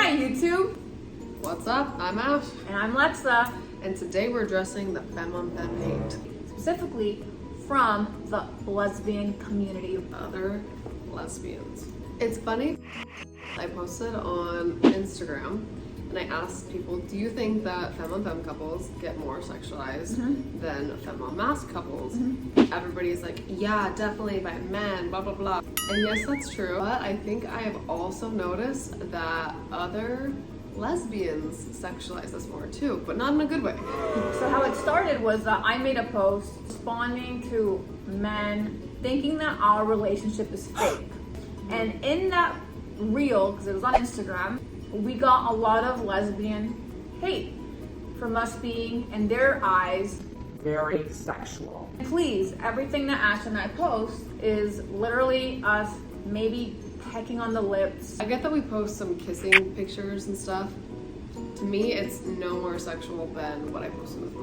Hi YouTube! What's up? I'm Ash. And I'm Lexa. And today we're addressing the Femme on Femme hate. Specifically from the lesbian community. Other lesbians. It's funny, I posted on Instagram and I asked people, do you think that femme on femme couples get more sexualized than femme on mask couples? Everybody's like, yeah, definitely by men, blah, blah, blah. And yes, that's true. But I think I have also noticed that other lesbians sexualize us more too, but not in a good way. So how it started was that I made a post responding to men thinking that our relationship is fake. And in that reel, because it was on Instagram, we got a lot of lesbian hate from us being, in their eyes, very sexual. Please, everything that Ash and I post is literally us maybe pecking on the lips. I get that we post some kissing pictures and stuff. To me, it's no more sexual than what I posted with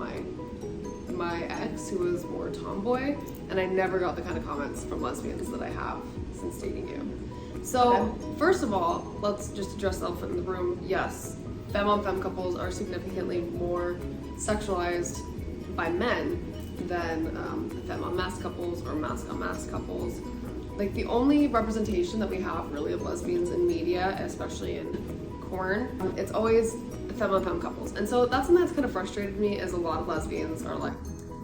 my ex, who was more tomboy, and I never got the kind of comments from lesbians that I have since dating you. So, first of all, let's just address the elephant in the room. Yes, femme on femme couples are significantly more sexualized by men than femme on mask couples or mask on mask couples. Like, the only representation that we have really of lesbians in media, especially in porn, it's always femme on femme couples. And so that's something that's kind of frustrated me, is a lot of lesbians are like,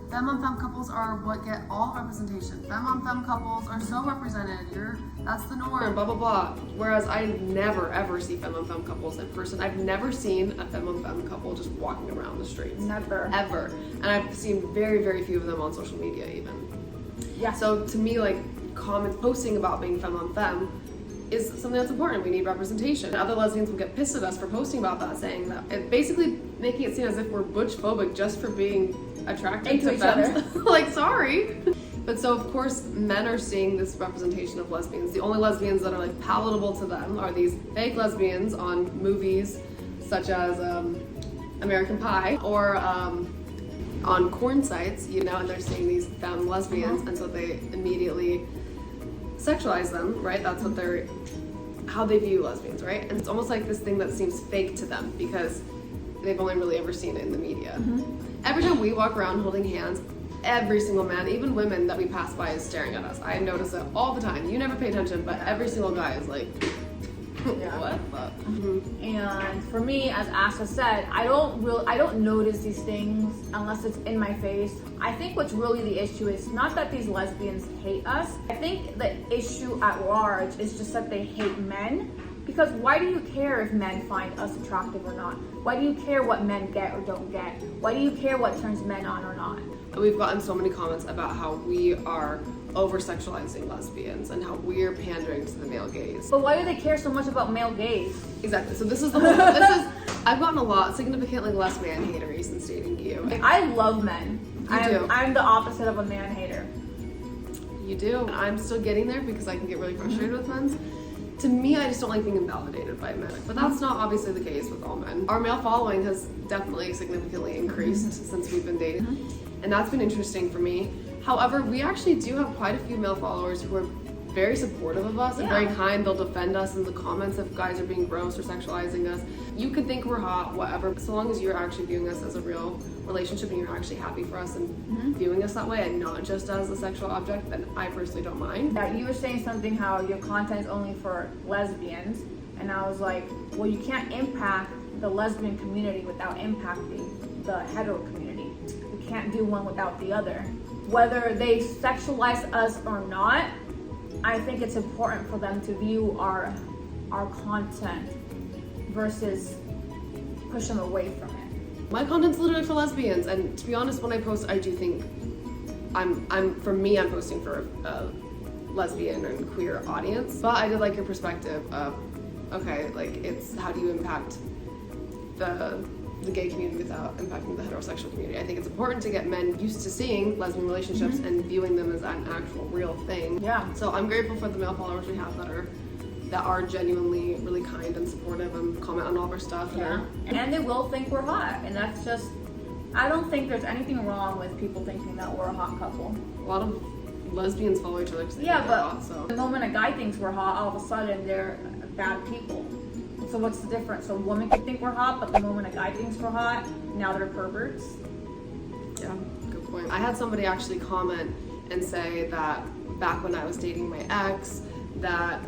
femme on femme couples are what get all representation. Femme on femme couples are so represented. That's the norm, blah, blah, blah. Whereas I never, ever see femme on femme couples in person. I've never seen a femme on femme couple just walking around the streets. Never. Ever. And I've seen very, very few of them on social media even. Yeah. So to me, like, comments posting about being femme on femme is something that's important. We need representation. Other lesbians will get pissed at us for posting about that, saying that, it basically making it seem as if we're butch phobic just for being attracted to each other. Like, sorry. But so of course men are seeing this representation of lesbians. The only lesbians that are like palatable to them are these fake lesbians on movies such as American Pie, or on porn sites, you know, and they're seeing these femme lesbians, and so they immediately sexualize them, right? That's what how they view lesbians, right? And it's almost like this thing that seems fake to them because they've only really ever seen it in the media. Every time we walk around holding hands, every single man, even women that we pass by, is staring at us. I notice it all the time. You never pay attention, but every single guy is like, what the? And for me, as Asha said, I don't notice these things unless it's in my face. I think what's really the issue is not that these lesbians hate us. I think the issue at large is just that they hate men. Because why do you care if men find us attractive or not? Why do you care what men get or don't get? Why do you care what turns men on or not? We've gotten so many comments about how we are over-sexualizing lesbians and how we're pandering to the male gaze. But why do they care so much about male gaze? Exactly. So this is I've gotten a lot, significantly less man-hatery since dating you. I love men. do. I'm the opposite of a man hater. You do. I'm still getting there because I can get really frustrated with men. To me, I just don't like being invalidated by men. But that's not obviously the case with all men. Our male following has definitely significantly increased since we've been dating. And that's been interesting for me. However, we actually do have quite a few male followers who are very supportive of us and very kind. They'll defend us in the comments if guys are being gross or sexualizing us. You can think we're hot, whatever. So long as you're actually viewing us as a real relationship and you're actually happy for us and viewing us that way and not just as a sexual object, then I personally don't mind. Yeah, you were saying something how your content is only for lesbians, and I was like, well, you can't impact the lesbian community without impacting the hetero community. You can't do one without the other. Whether they sexualize us or not, I think it's important for them to view our content versus push them away from it. My content's literally for lesbians, and to be honest, when I post, I do think I'm posting for a lesbian and queer audience. But I did like your perspective of, okay, like, it's how do you impact the gay community without impacting the heterosexual community. I think it's important to get men used to seeing lesbian relationships and viewing them as an actual real thing. Yeah. So I'm grateful for the male followers we have that are genuinely really kind and supportive and comment on all of our stuff. Yeah. And they will think we're hot, and that's just, I don't think there's anything wrong with people thinking that we're a hot couple. A lot of lesbians follow each other. Yeah, but hot, so. the moment a guy thinks we're hot, all of a sudden they're bad people. So what's the difference? So women can think we're hot, but the moment a guy thinks we're hot, now they're perverts. Yeah, good point. I had somebody actually comment and say that back when I was dating my ex, that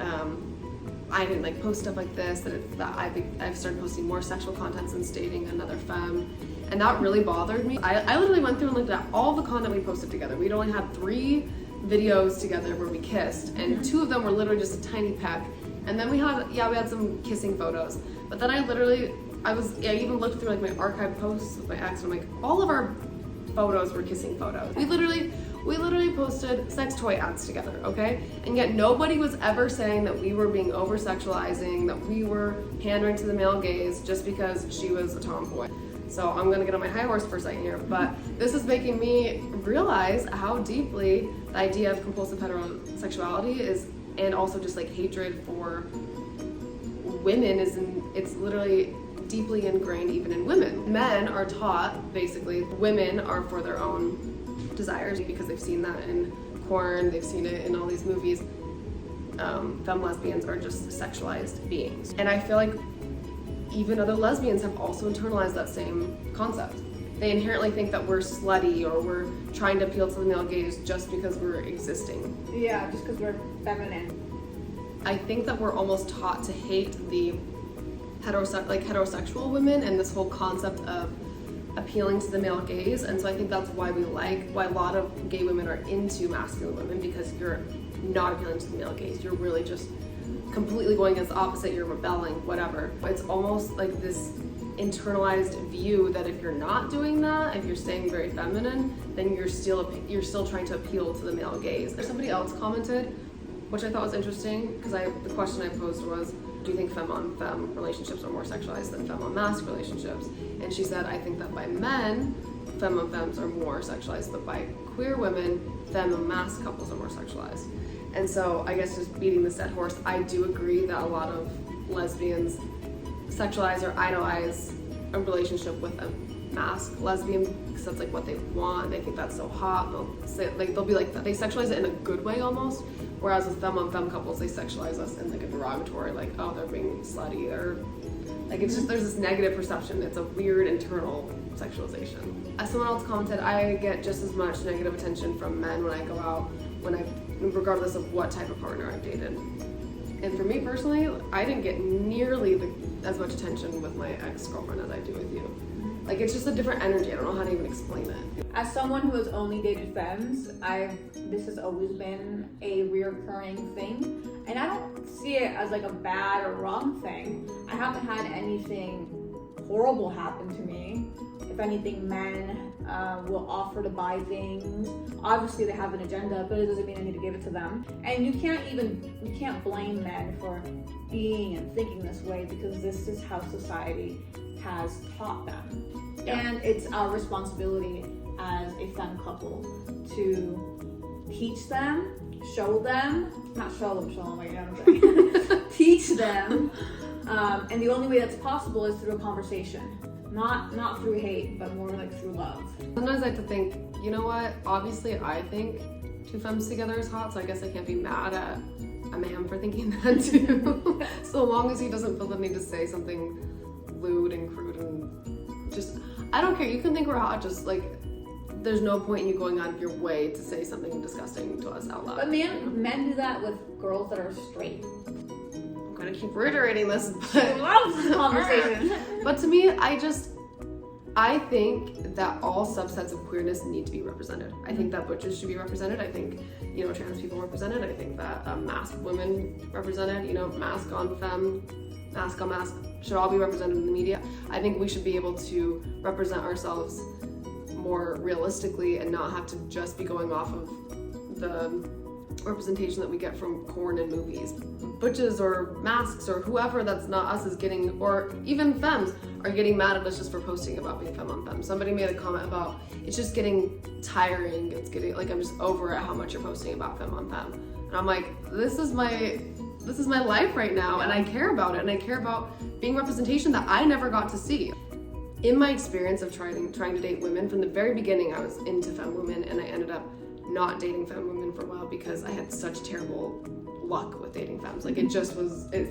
I didn't like post stuff like this, that I've started posting more sexual content since dating another femme, and that really bothered me. I literally went through and looked at all the content we posted together. We'd only had 3 videos together where we kissed, and 2 of them were literally just a tiny peck, and then we had some kissing photos. But then I even looked through like my archive posts with my ex, and I'm like, all of our photos were kissing photos. We literally posted sex toy ads together, okay? And yet nobody was ever saying that we were being over-sexualizing, that we were pandering to the male gaze just because she was a tomboy. So I'm gonna get on my high horse for a second here, but this is making me realize how deeply the idea of compulsive heterosexuality is, and also just like hatred for women it's literally deeply ingrained even in women. Men are taught, basically, women are for their own desires because they've seen that in porn, they've seen it in all these movies. Femme lesbians are just sexualized beings. And I feel like even other lesbians have also internalized that same concept. They inherently think that we're slutty or we're trying to appeal to the male gaze just because we're existing. Yeah, just because we're feminine. I think that we're almost taught to hate the heterosexual women and this whole concept of appealing to the male gaze, and so I think that's why why a lot of gay women are into masculine women, because you're not appealing to the male gaze. You're really just completely going against the opposite, you're rebelling, whatever. It's almost like this internalized view that if you're not doing that, if you're staying very feminine, then you're still trying to appeal to the male gaze. Somebody else commented, which I thought was interesting, because the question I posed was, do you think femme-on-femme relationships are more sexualized than femme-on-masc relationships? And she said, I think that by men, femme-on-femmes are more sexualized, but by queer women, femme-on-masc couples are more sexualized. And so I guess just beating this dead horse, I do agree that a lot of lesbians sexualize or idolize a relationship with a masc lesbian because that's like what they want. They think that's so hot. They'll be like, they sexualize it in a good way almost. Whereas with femme-on-femme couples, they sexualize us in like a derogatory, like, oh, they're being slutty, or like it's just, there's this negative perception. It's a weird internal sexualization. As someone else commented, I get just as much negative attention from men when I go out, regardless of what type of partner I've dated. And for me personally, I didn't get nearly as much attention with my ex-girlfriend as I do with you. Like, it's just a different energy. I don't know how to even explain it. As someone who has only dated femmes, this has always been a reoccurring thing, and I don't see it as like a bad or wrong thing. I haven't had anything horrible happen to me. If anything, men will offer to buy things. Obviously they have an agenda, but it doesn't mean I need to give it to them. And you can't blame men for being and thinking this way, because this is how society has taught them. Yeah. And it's our responsibility as a femme couple to teach them, show them, wait, you know what I'm saying? Teach them. And the only way that's possible is through a conversation. Not through hate, but more like through love. Sometimes I like to think, you know what? Obviously, I think 2 femmes together is hot, so I guess I can't be mad at a man for thinking that too. So long as he doesn't feel the need to say something lewd and crude and just, I don't care. You can think we're hot, just like, there's no point in you going out of your way to say something disgusting to us out loud. But men do that with girls that are straight. I'm gonna keep reiterating this, I love this conversation. But to me, I think that all subsets of queerness need to be represented. I think that butches should be represented. I think, trans people represented. I think that masked women represented, masc on femme, masc on masc should all be represented in the media. I think we should be able to represent ourselves more realistically and not have to just be going off of the representation that we get from porn and movies. Butches or masks or whoever that's not us is getting, or even femmes are getting mad at us just for posting about being femme on femme. Somebody made a comment about it's just getting tiring. It's getting like, I'm just over it how much you're posting about femme on femme. And I'm like, this is my life right now, and I care about it, and I care about being representation that I never got to see. In my experience of trying to date women, from the very beginning I was into femme women, and I ended up not dating femme women for a while because I had such terrible luck with dating femmes. Like it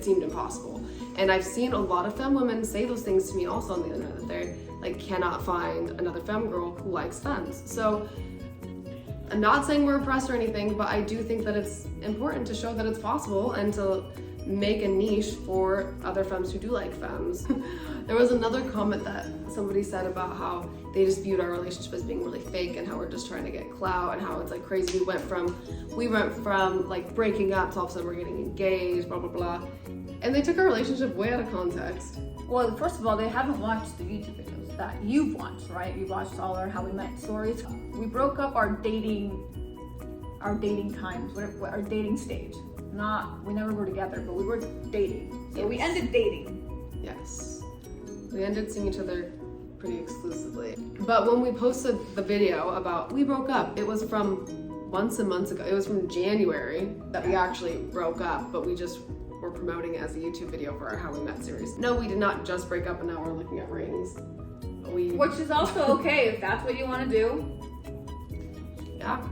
seemed impossible. And I've seen a lot of femme women say those things to me also on the internet, that they like cannot find another femme girl who likes femmes. So I'm not saying we're oppressed or anything, but I do think that it's important to show that it's possible and to make a niche for other femmes who do like femmes. There was another comment that somebody said about how they just viewed our relationship as being really fake and how we're just trying to get clout and how it's like crazy. We went from like breaking up to all of a sudden we're getting engaged, blah, blah, blah. And they took our relationship way out of context. Well, first of all, they haven't watched the YouTube videos that you've watched, right? You've watched all our how we met stories. We broke up our dating times, our dating stage. We never were together, but we were dating. So we ended dating. Yes. We ended seeing each other pretty exclusively. But when we posted the video about we broke up, it was from months and months ago. It was from January that we actually broke up, but we just were promoting it as a YouTube video for our How We Met series. No, we did not just break up and now we're looking at rings. Which is also okay if that's what you want to do. Yeah.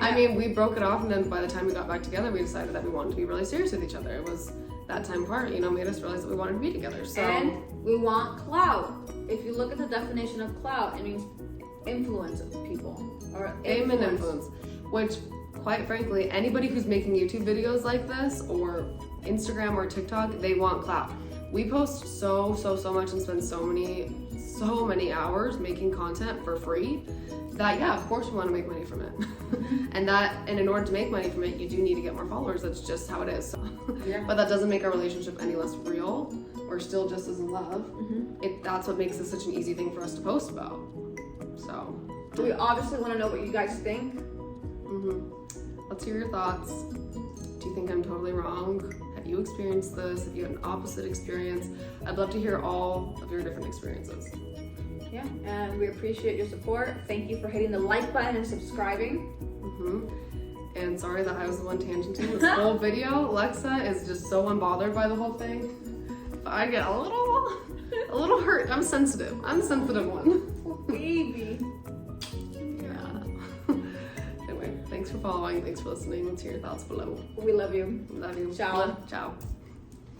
I mean, we broke it off, and then by the time we got back together, we decided that we wanted to be really serious with each other. It was that time apart, made us realize that we wanted to be together. So, and we want clout. If you look at the definition of clout, it means influence of people or fame and influence. Which, quite frankly, anybody who's making YouTube videos like this or Instagram or TikTok, they want clout. We post so much and spend so many hours making content for free. That, yeah, of course we want to make money from it. and in order to make money from it, you do need to get more followers. That's just how it is. Yeah. But that doesn't make our relationship any less real. We're still just as in love. That's what makes this such an easy thing for us to post about. So. We obviously want to know what you guys think. Let's hear your thoughts. Do you think I'm totally wrong? Have you experienced this? Have you had an opposite experience? I'd love to hear all of your different experiences. Yeah, and we appreciate your support. Thank you for hitting the like button and subscribing. And sorry that I was the one tangenting this whole video. Alexa is just so unbothered by the whole thing. But I get a little hurt. I'm sensitive. I'm the sensitive one. Baby. Yeah. Anyway, thanks for following. Thanks for listening. Let's hear your thoughts below. We love you. Love you. Ciao. Ciao.